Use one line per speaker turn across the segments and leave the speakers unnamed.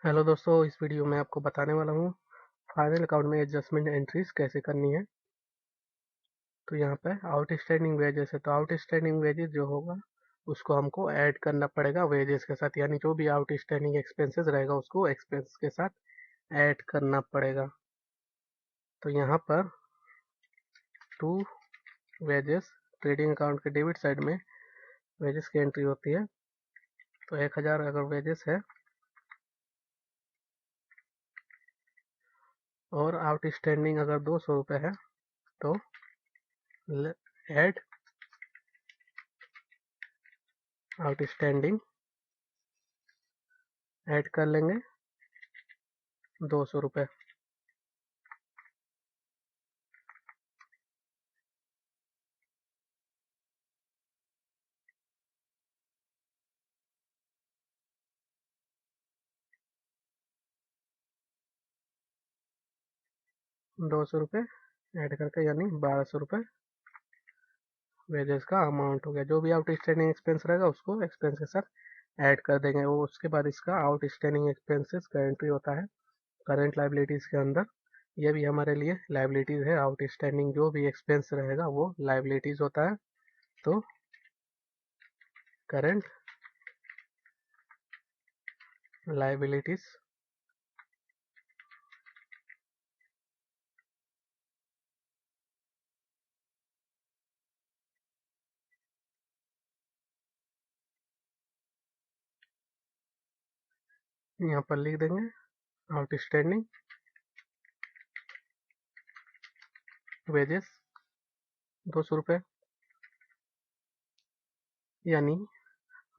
Hello दोस्तों, इस video में आपको बताने वाला हूँ फाइनल अकाउंट में एडजस्टमेंट एंट्रीज कैसे करनी है। तो यहाँ पे आउटस्टैंडिंग वेजेस है, तो आउटस्टैंडिंग वेजेस जो होगा उसको हमको ऐड करना पड़ेगा वेजेस के साथ, यानी जो भी आउटस्टैंडिंग एक्सपेंसेस रहेगा उसको एक्सपेंस के साथ ऐड करना पड़ेगा। तो यहाँ पर टू वेजेस ट्रेडिंग अकाउंट के डेबिट साइड में वेजेस की एंट्री होती है। तो 1000 अगर वेजेस है और आउटस्टैंडिंग अगर 200 रुपये है तो ऐड आउटस्टैंडिंग ऐड कर लेंगे 200 रुपये। 200 रुपये ऐड करके यानी 1200 रुपये वेजेस का अमाउंट हो गया। जो भी आउटस्टैंडिंग एक्सपेंस रहेगा उसको एक्सपेंस के साथ ऐड कर देंगे। वो उसके बाद इसका आउटस्टैंडिंग एक्सपेंसेस का एंट्री होता है करंट लाइबिलिटीज के अंदर। ये भी हमारे लिए लाइबिलिटीज है। आउटस्टैंडिंग जो भी एक्सपेंस रहेगा वो लाइबिलिटीज होता है। तो करंट लाइबिलिटीज यहाँ पर लिख देंगे आउटस्टैंडिंग वेजेस 200 रुपये, यानी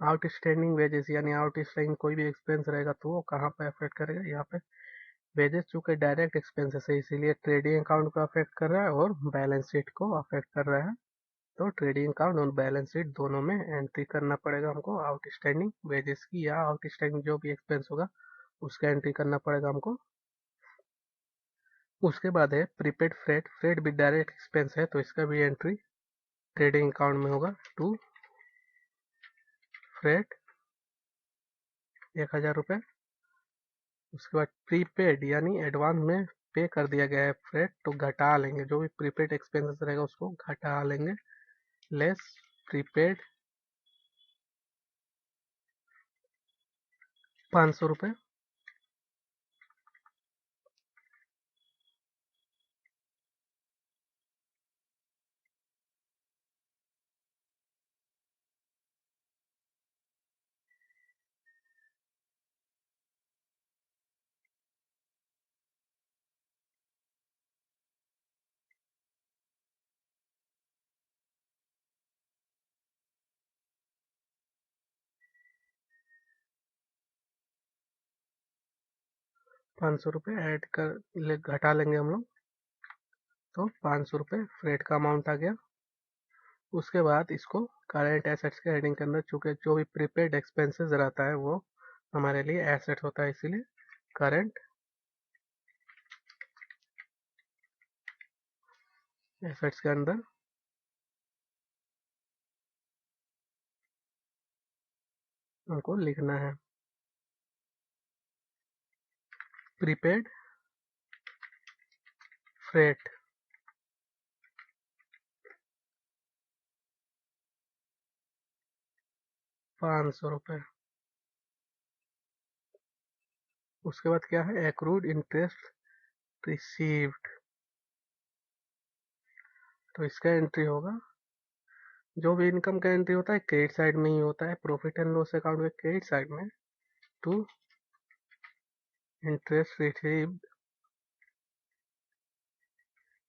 आउटस्टैंडिंग वेजेस यानी आउटस्टैंडिंग कोई भी एक्सपेंस रहेगा तो वो कहाँ पे अफेक्ट करेगा, यहाँ पे। वेजेस चूंकि डायरेक्ट एक्सपेंसेस है इसीलिए ट्रेडिंग अकाउंट को अफेक्ट कर रहा है और बैलेंस शीट को अफेक्ट कर रहा है। तो ट्रेडिंग अकाउंट और बैलेंस शीट दोनों में एंट्री करना पड़ेगा हमको आउटस्टैंडिंग वेजेस की, या आउटस्टैंडिंग जो भी एक्सपेंस होगा उसका एंट्री करना पड़ेगा हमको। उसके बाद है प्रीपेड फ्रेट। फ्रेट भी डायरेक्ट एक्सपेंस है तो इसका भी एंट्री ट्रेडिंग अकाउंट में होगा। टू फ्रेट 1000 रुपये। उसके बाद प्रीपेड यानी एडवांस में पे कर दिया गया है फ्रेट तो घटा लेंगे, जो भी प्रीपेड एक्सपेंसेस रहेगा उसको घटा लेंगे। लेस प्रीपेड 500 रुपये। 500 रुपये ऐड कर घटा लेंगे हम लोग। तो 500 रुपये फ्रेट का अमाउंट आ गया। उसके बाद इसको करेंट एसेट्स के हेडिंग के अंदर, चूंकि जो भी प्रीपेड एक्सपेंसेस रहता है वो हमारे लिए एसेट होता है, इसीलिए करेंट एसेट्स के अंदर हमको लिखना है प्रीपेड फ्रेट 500 रुपये। उसके बाद क्या है एक्रूड इंटरेस्ट रिसीव्ड। तो इसका एंट्री होगा, जो भी इनकम का एंट्री होता है क्रेडिट साइड में ही होता है, प्रॉफिट एंड लॉस अकाउंट के क्रेडिट साइड में। To interest received,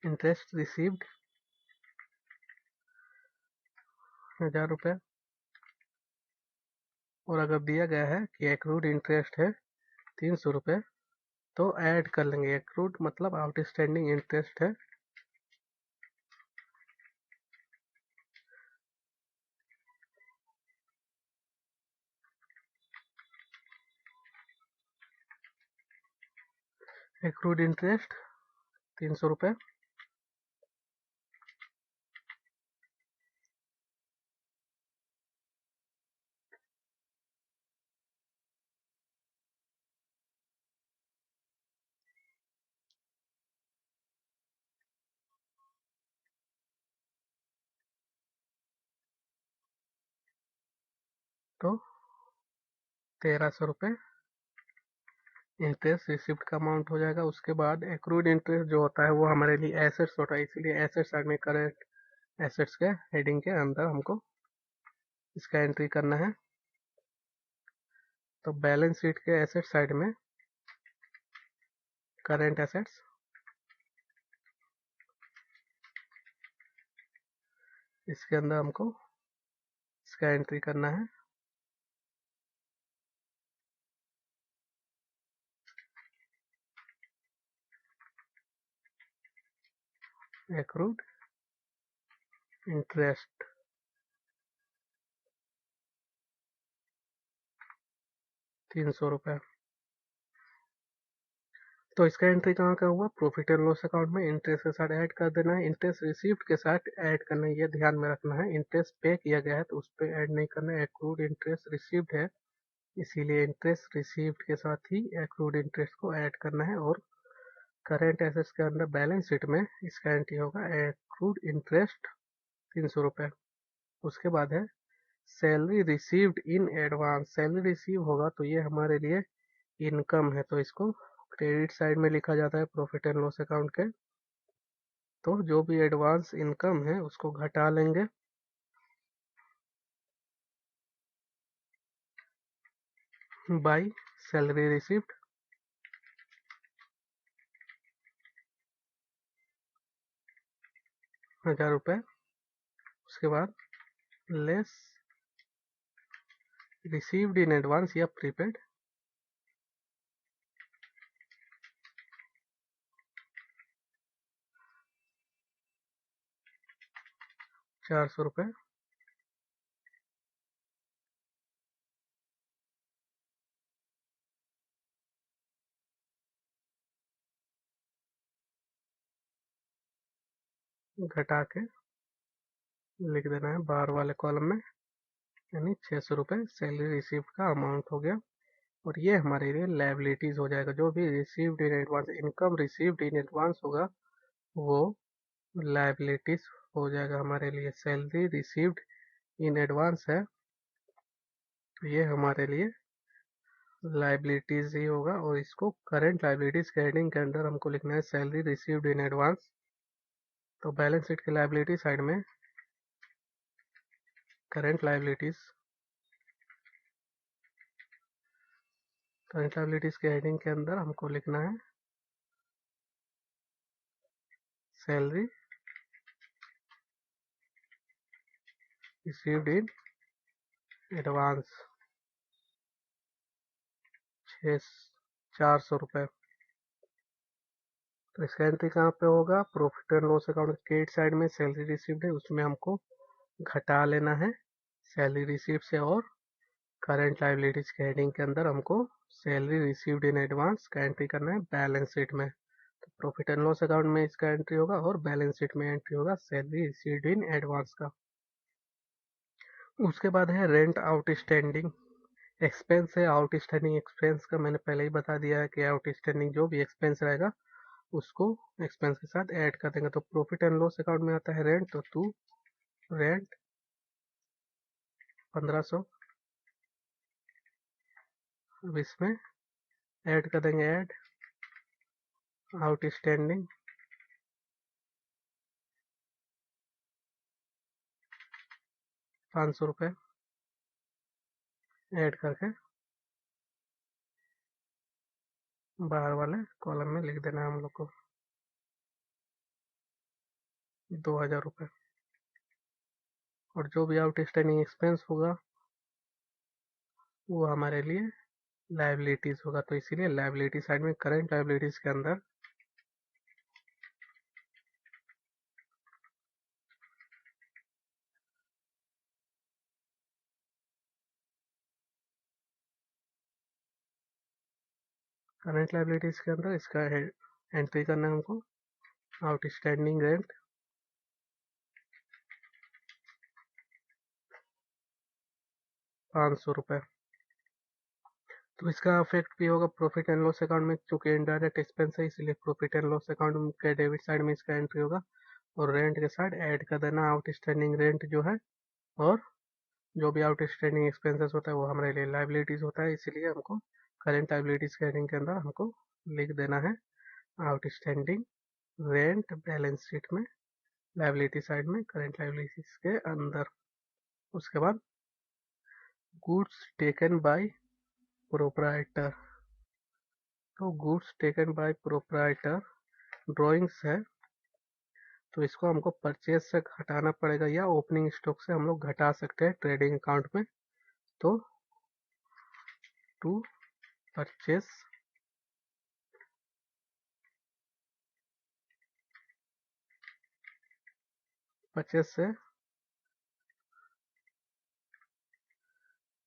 interest received 1000 रुपये। और अगर दिया गया है कि एक्रूड इंटरेस्ट है 300 रुपये तो ऐड कर लेंगे। एक्रूड मतलब आउटस्टैंडिंग इंटरेस्ट है एक्रूड इंटरेस्ट 300 रुपये। तो 1300 रुपये इंटरेस्ट रिसिप्ट का अमाउंट हो जाएगा। उसके बाद एक्रूड इंटरेस्ट जो होता है वो हमारे लिए एसेट्स होता है, इसीलिए एसेट्स साइड में करेंट एसेट्स के हेडिंग के अंदर हमको इसका एंट्री करना है। तो बैलेंस शीट के एसेट साइड में करेंट एसेट्स, इसके अंदर हमको इसका एंट्री करना है। एक्रूड इंटरेस्ट 300 रुपये। तो इसका एंट्री कहाँ का हुआ? प्रॉफिट एंड लॉस अकाउंट में इंटरेस्ट के साथ ऐड कर देना है। इंटरेस्ट रिसीव्ड के साथ ऐड करना है, ये ध्यान में रखना है। इंटरेस्ट पे किया गया है तो उस पर ऐड नहीं करना है। एक्रूड इंटरेस्ट रिसीव्ड है, इसीलिए इंटरेस्ट रिसीव्ड के साथ ही एक्रूड इंटरेस्ट को ऐड करना है। और करेंट एसेट्स के अंदर बैलेंस शीट में इसका एंट्री होगा एक्रूड इंटरेस्ट 300 रुपये। उसके बाद है salary received in advance. Salary receive होगा तो ये हमारे लिए इनकम है, तो इसको क्रेडिट साइड में लिखा जाता है प्रॉफिट एंड लॉस अकाउंट के। तो जो भी एडवांस इनकम है उसको घटा लेंगे बाई सैलरी रिसीव्ड, 1000 रुपये। उसके बाद लेस रिसीव्ड इन एडवांस या प्रीपेड, 400 रुपये। घटा के लिख देना है बाहर वाले कॉलम में, यानी 600 रुपये सैलरी रिसीव्ड का अमाउंट हो गया। और ये हमारे लिए लायबिलिटीज हो जाएगा। जो भी received in advance income received in advance होगा वो लायबिलिटीज हो जाएगा हमारे लिए। सैलरी रिसीव्ड इन एडवांस है तो ये हमारे लिए लायबिलिटीज ही होगा। और इसको करंट लायबिलिटीज के हेडिंग के अंदर हमको लिखना है सैलरी रिसीव्ड इन एडवांस। तो बैलेंस शीट की लायबिलिटी साइड में करंट लायबिलिटीज, करंट लायबिलिटीज के हेडिंग के अंदर हमको लिखना है सैलरी रिसीव्ड इन एडवांस 400 रुपये। तो इसका एंट्री कहाँ पे होगा? Profit and loss account credit side में सैलरी रिसीव्ड है, उसमें हमको घटा लेना है सैलरी रिसीव्ड से। और करंट लायबिलिटीज के हेडिंग के अंदर हमको सैलरी रिसीव्ड इन एडवांस का एंट्री करना है बैलेंस शीट में। तो प्रॉफिट एंड लॉस अकाउंट में इसका एंट्री होगा और बैलेंस शीट में एंट्री होगा सैलरी रिसीव्ड इन एडवांस का। उसके बाद है रेंट आउटस्टैंडिंग एक्सपेंस है। आउटस्टैंडिंग एक्सपेंस का मैंने पहले ही बता दिया है कि आउटस्टैंडिंग जो भी एक्सपेंस रहेगा उसको एक्सपेंस के साथ ऐड कर देंगे। तो प्रॉफिट एंड लॉस अकाउंट में आता है रेंट, तो टू रेंट 1500, अब इसमें ऐड कर देंगे ऐड आउटस्टैंडिंग 500 रुपये ऐड करके बाहर वाले कॉलम में लिख देना है हम लोग को 2000 रुपये। और जो भी आउटस्टैंडिंग एक्सपेंस होगा वो हमारे लिए लायबिलिटीज होगा, तो इसीलिए लायबिलिटी साइड में करंट लायबिलिटीज के अंदर करंट लायबिलिटीज के अंदर इसका एंट्री करना है हमको आउटस्टैंडिंग रेंट 500 रुपये। तो इसका इफेक्ट भी होगा प्रॉफिट एंड लॉस अकाउंट में, चूंकि इनडायरेक्ट एक्सपेंस है इसलिए प्रॉफिट एंड लॉस अकाउंट के डेबिट साइड में इसका एंट्री होगा। और रेंट के साथ ऐड कर देना आउटस्टैंडिंग रेंट जो है और जो भी आउटस्टैंडिंग एक्सपेंसेस होता है वो हमारे लिए लाइबिलिटीज होता है, इसीलिए हमको करेंट लाइबिलिटीज के हेडिंग के अंदर हमको लिख देना है आउटस्टैंडिंग रेंट बैलेंस शीट में, लाइबिलिटी साइड में करेंट लाइबिलिटीज के अंदर। उसके बाद गुड्स टेकन बाय प्रोप्राइटर, तो goods taken by proprietor drawings है, तो इसको हमको परचेज से घटाना पड़ेगा या ओपनिंग स्टॉक से हम लोग घटा सकते हैं ट्रेडिंग अकाउंट में। तो टू परचेज से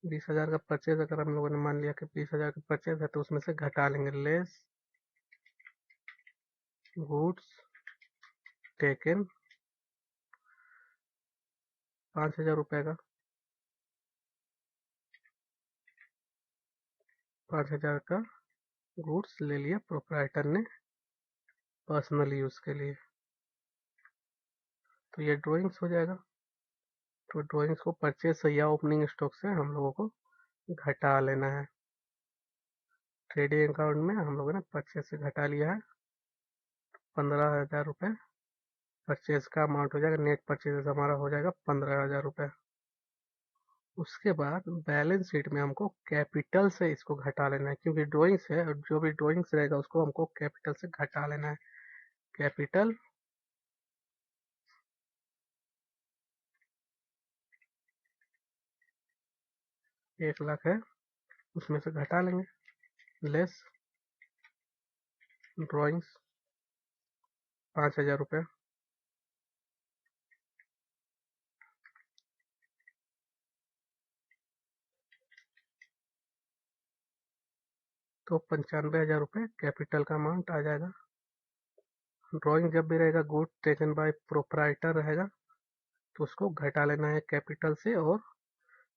20,000 का परचेज, अगर हम लोगों ने मान लिया कि 20,000 का परचेज है तो उसमें से घटा लेंगे लेस गुड्स टेकन 5,000 रुपए का, 5,000 का गुड्स ले लिया प्रोप्राइटर ने पर्सनल यूज के लिए, तो ये ड्राइंग्स हो जाएगा। तो ड्राइंग्स को परचेज से या ओपनिंग स्टॉक से हम लोगों को घटा लेना है। ट्रेडिंग अकाउंट में हम लोगों ने परचेज से घटा लिया है 15,000 रुपये, परचेज का अमाउंट हो जाएगा, नेट परचेज हमारा हो जाएगा 15,000 रुपये। उसके बाद बैलेंस शीट में हमको कैपिटल से इसको घटा लेना है, क्योंकि ड्राइंग्स है और जो भी ड्राइंग्स रहेगा उसको हमको कैपिटल से घटा लेना है। कैपिटल 1,00,000 है, उसमें से घटा लेंगे लेस ड्राइंग्स 5,000 रुपये, तो 95,000 रुपये कैपिटल का अमाउंट आ जाएगा। ड्राइंग जब भी रहेगा गुड टेकन बाय प्रोप्राइटर रहेगा तो उसको घटा लेना है कैपिटल से, और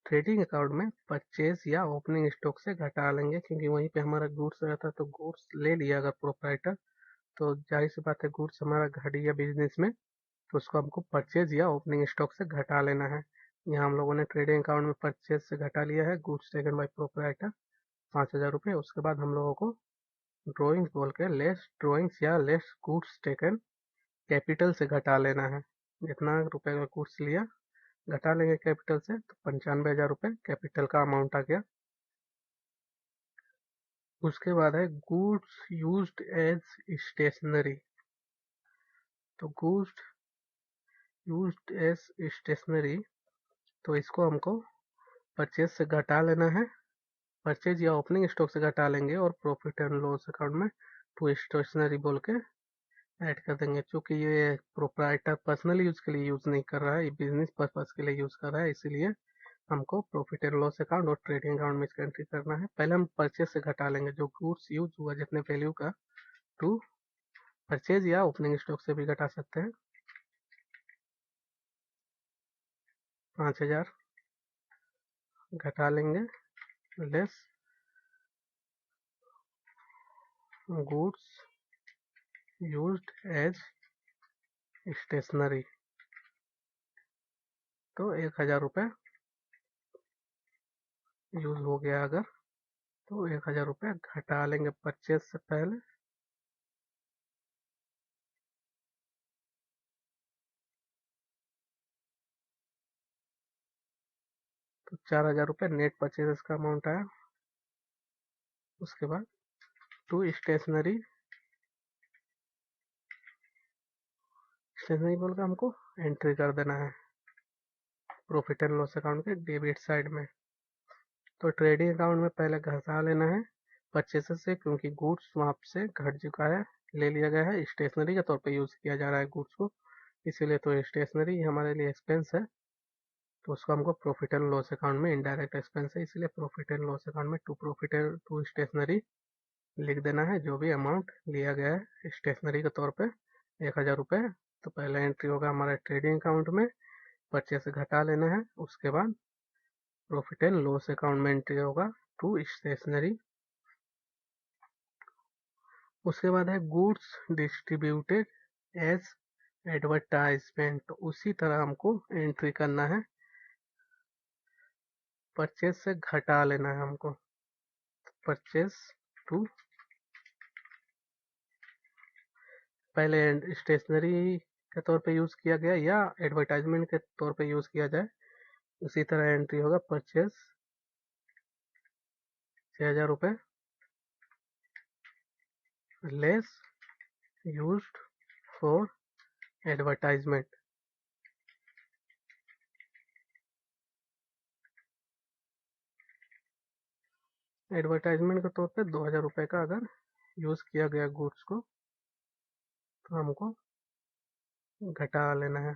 ट्रेडिंग अकाउंट में परचेज या ओपनिंग स्टॉक से घटा लेंगे, क्योंकि वहीं पे हमारा गुड्स रहता है, तो गुड्स ले लिया अगर प्रोप्राइटर तो जाहिर सी बात है गुड्स हमारा घट गया बिजनेस में, तो उसको हमको परचेज या ओपनिंग स्टॉक से घटा लेना है। यहाँ हम लोगों ने ट्रेडिंग अकाउंट में परचेज से घटा लिया है गुड्स टेकन बाय प्रोप्राइटर 5,000 रुपये। उसके बाद हम लोगों को ड्राइंग्स बोल के लेस ड्राइंग्स या लेस गुड्स टेकन कैपिटल से घटा लेना है। जितना रुपए का गुड्स लिया घटा लेंगे कैपिटल से, तो 95,000 रुपये कैपिटल का अमाउंट आ गया। उसके बाद है गुड्स यूज्ड एज स्टेशनरी, तो गुड्स यूज्ड एज स्टेशनरी, तो इसको हमको परचेज से घटा लेना है, परचेज या ओपनिंग स्टॉक से घटा लेंगे और प्रॉफिट एंड लॉस अकाउंट में टू स्टेशनरी बोल के ऐड कर देंगे। चूंकि ये प्रोप्राइटर पर्सनल यूज के लिए यूज नहीं कर रहा है, ये बिजनेस पर्पज के लिए यूज कर रहा है, इसीलिए हमको प्रॉफिट एंड लॉस अकाउंट और ट्रेडिंग अकाउंट में इसका एंट्री करना है। पहले हम परचेज से घटा लेंगे जो गुड्स यूज हुआ जितने वैल्यू का, टू परचेज या ओपनिंग स्टॉक से भी घटा सकते हैं। 5,000 घटा लेंगे less goods used as stationery, तो 1,000 रुपये यूज हो गया अगर, तो 1,000 रुपये घटा लेंगे परचेज से पहले, तो 4,000 रुपये नेट परचेज का अमाउंट आया। उसके बाद टू स्टेशनरी, स्टेशनरी बोल के हमको एंट्री कर देना है प्रॉफिट एंड लॉस अकाउंट के डेबिट साइड में। तो ट्रेडिंग अकाउंट में पहले घटा लेना है परचेसेस से, क्योंकि गुड्स वहाँ से घट चुका है, ले लिया गया है, स्टेशनरी के तौर पे यूज किया जा रहा है गुड्स को, इसीलिए तो स्टेशनरी हमारे लिए एक्सपेंस है, तो उसको हमको प्रॉफिट एंड लॉस अकाउंट में इनडायरेक्ट एक्सपेंस है, इसलिए प्रॉफिट एंड लॉस अकाउंट में टू स्टेशनरी लिख देना है जो भी अमाउंट लिया गया है स्टेशनरी के तौर पे 1,000 रुपये। तो पहला एंट्री होगा हमारा ट्रेडिंग अकाउंट में, परचेस से घटा लेना है, उसके बाद प्रॉफिट एंड लॉस अकाउंट में एंट्री होगा टू स्टेशनरी। उसके बाद है गुड्स डिस्ट्रीब्यूटेड एज एडवर्टाइजमेंट, तो उसी तरह हमको एंट्री करना है परचेज से घटा लेना है हमको। परचेज टू, पहले स्टेशनरी के तौर पे यूज़ किया गया या एडवर्टाइजमेंट के तौर पे यूज़ किया जाए, उसी तरह एंट्री होगा। परचेज 6,000 रुपये less used for advertisement. Advertisement के तौर पे 2,000 रुपये का अगर यूज़ किया गया गुड्स को, तो हमको घटा लेना है।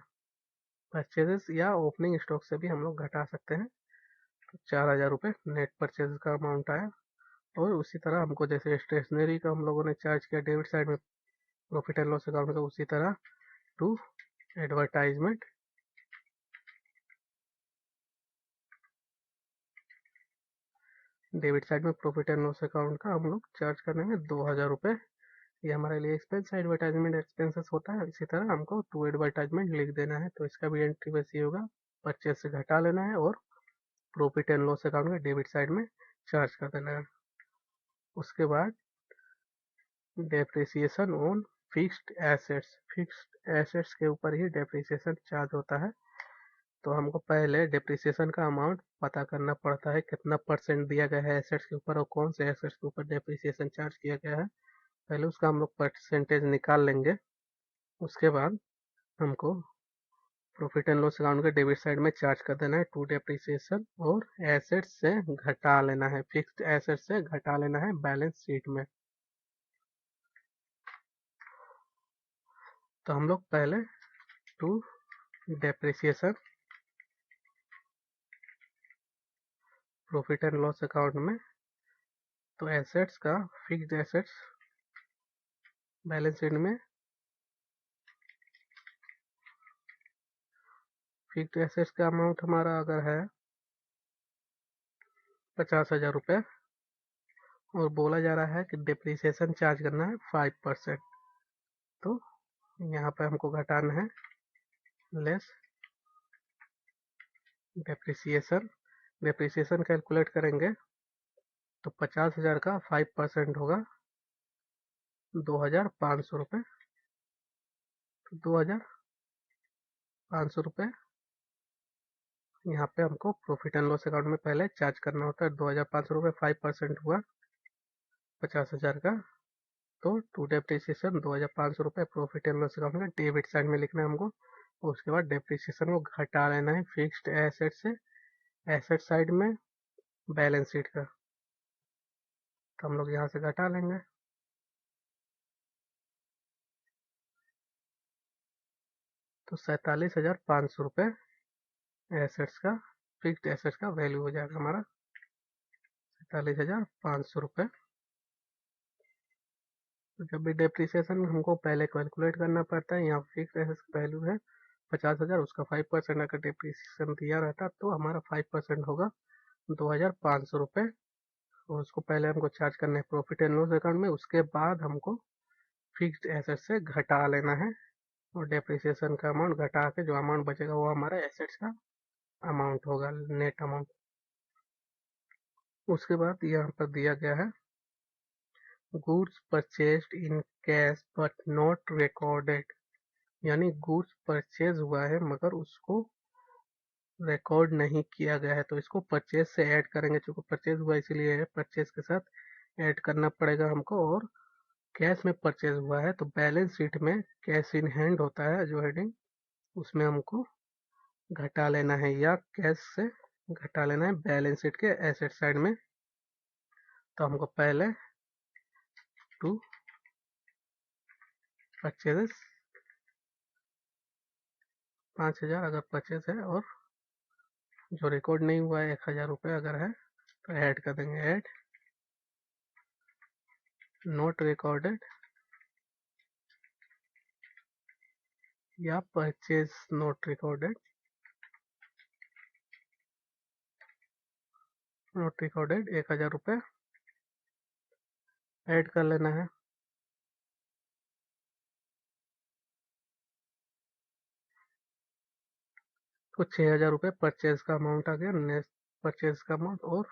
परचेजेस या ओपनिंग स्टॉक से भी हम लोग घटा सकते हैं। तो 4,000 रुपये नेट परचेज का अमाउंट आया। और उसी तरह हमको जैसे स्टेशनरी का हम लोगों ने चार्ज किया डेबिट साइड में प्रॉफिट एंड लॉस अकाउंट का, उसी तरह टू एडवर्टाइजमेंट डेबिट साइड में प्रॉफिट एंड लॉस अकाउंट का हम लोग चार्ज करने में 2,000 रुपये। ये हमारे लिए एक्सपेंस एडवर्टाइजमेंट एक्सपेंसेस होता है। इसी तरह हमको टू एडवर्टाइजमेंट लिख देना है। तो इसका भी एंट्री बस ये होगा, परचेज से घटा लेना है और प्रॉफिट एंड लॉस अकाउंट में डेबिट साइड में चार्ज कर देना है। उसके बाद depreciation on fixed assets, fixed assets के ऊपर ही डेप्रिसिएशन चार्ज होता है। तो हमको पहले डेप्रिसिएशन का अमाउंट पता करना पड़ता है, कितना परसेंट दिया गया है एसेट्स के ऊपर और कौन से एसेट्स के ऊपर डेप्रिसिएशन चार्ज किया गया है। पहले उसका हम लोग परसेंटेज निकाल लेंगे। उसके बाद हमको प्रॉफिट एंड लॉस अकाउंट के डेबिट साइड में चार्ज कर देना है टू डेप्रिसिएशन, और एसेट्स से घटा लेना है, फिक्स्ड एसेट्स से घटा लेना है बैलेंस शीट में। तो हम लोग पहले to depreciation profit and loss account में, तो एसेट्स का फिक्स्ड एसेट्स बैलेंस शीट में, फिक्स्ड एसेट्स का अमाउंट हमारा अगर है 50,000 रुपये और बोला जा रहा है कि डिप्रिसिएशन चार्ज करना है 5%, तो यहाँ पे हमको घटाना है लेस डेप्रिसिएशन। डेप्रिसिएशन कैलकुलेट करेंगे तो 50,000 का 5% होगा 2,500 रुपये। 2,500 रुपये यहाँ पे हमको प्रॉफिट एंड लॉस अकाउंट में पहले चार्ज करना होता है। 2,500 रुपये 5% हुआ 50,000 का, तो टू डेप्रिसिएशन 2,500 रुपये प्रॉफिट एंड लॉस अकाउंट में डेबिट साइड में लिखना है हमको। और उसके बाद डेप्रिसिएशन को घटा लेना है फिक्स्ड एसेट से एसेट साइड में बैलेंस शीट का। तो हम लोग यहाँ से घटा लेंगे। तो 47,500 रुपये एसेट्स का, फिक्स्ड एसेट्स का वैल्यू हो जाएगा हमारा 47,500 रुपये। तो जब भी डेप्रिसिएशन हमको पहले कैलकुलेट करना पड़ता है, यहाँ फिक्स एसेट्स का वैल्यू है 50,000, उसका 5% अगर डेप्रिसिएशन दिया रहता तो हमारा 5% होगा 2,500 रुपये। और उसको पहले हमको चार्ज करना है प्रॉफिट एंड लॉस अकाउंट में, उसके बाद हमको फिक्स्ड एसेट से घटा लेना है और डेप्रिसिएशन का अमाउंट घटा के जो अमाउंट बचेगा वो हमारा एसेट्स का अमाउंट होगा, नेट अमाउंट। उसके बाद यहाँ पर दिया गया है goods purchased in cash but not recorded, यानी गुड्स परचेज हुआ है मगर उसको रिकॉर्ड नहीं किया गया है। तो इसको परचेज से ऐड करेंगे, चूंकि परचेज हुआ इसीलिए परचेज के साथ ऐड करना पड़ेगा हमको। और कैश में परचेज हुआ है तो बैलेंस शीट में कैश इन हैंड होता है जो हेडिंग, उसमें हमको घटा लेना है या कैश से घटा लेना है बैलेंस शीट के एसेट साइड में। तो हमको पहले टू परचेजेस 5,000 अगर परचेज है और जो रिकॉर्ड नहीं हुआ है 1,000 रुपये अगर है तो ऐड कर देंगे, ऐड नॉट रिकॉर्डेड या purchase not recorded, not recorded 1,000 रुपये ऐड कर लेना है। तो 6,000 रुपये परचेज का अमाउंट आ गया। नेक्स्ट परचेज का अमाउंट। और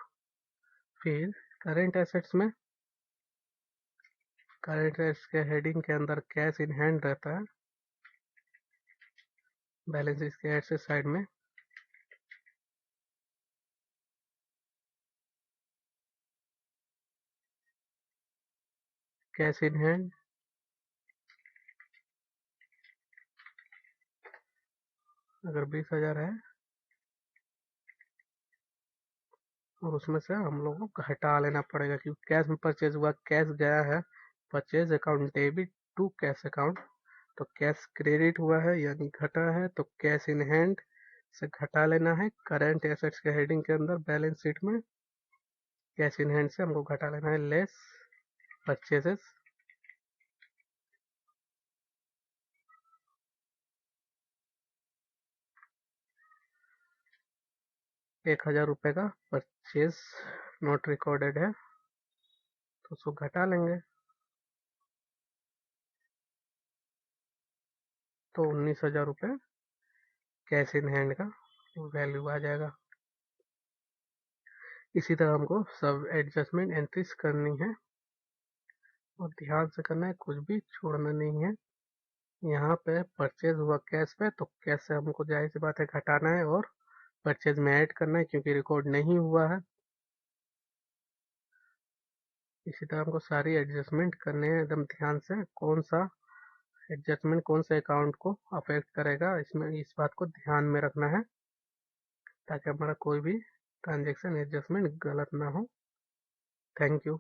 फिर करेंट एसेट्स में, करेंट एसेट्स के हेडिंग के अंदर कैश इन हैंड रहता है, बैलेंस शीट के एसेट साइड में कैश इन हैंड, अगर 20,000 है और उसमें से हम लोगों को घटा लेना पड़ेगा, क्योंकि कैश में परचेज हुआ, कैश गया है purchase account debit to cash account, तो कैश क्रेडिट हुआ है यानी घटा है, तो कैश इन हैंड से घटा लेना है। करेंट एसेट्स के हेडिंग के अंदर बैलेंस शीट में कैश इन हैंड से हमको घटा लेना है लेस परचेजेस। ₹1,000 का परचेज नॉट रिकॉर्डेड है तो उसको घटा लेंगे, तो ₹19,000 कैश इन हैंड का वैल्यू आ जाएगा। इसी तरह हमको सब एडजस्टमेंट एंट्रीज करनी है और ध्यान से करना है, कुछ भी छोड़ना नहीं है। यहाँ पे परचेज हुआ कैश पे, तो कैश से हमको जाहिर सी बात है घटाना है और परचेज में ऐड करना है क्योंकि रिकॉर्ड नहीं हुआ है। इसी तरह हमको सारी एडजस्टमेंट करने हैं एकदम ध्यान से, कौन सा एडजस्टमेंट कौन से अकाउंट को अफेक्ट करेगा, इसमें इस बात को ध्यान में रखना है ताकि हमारा कोई भी ट्रांजेक्शन एडजस्टमेंट गलत ना हो। Thank you.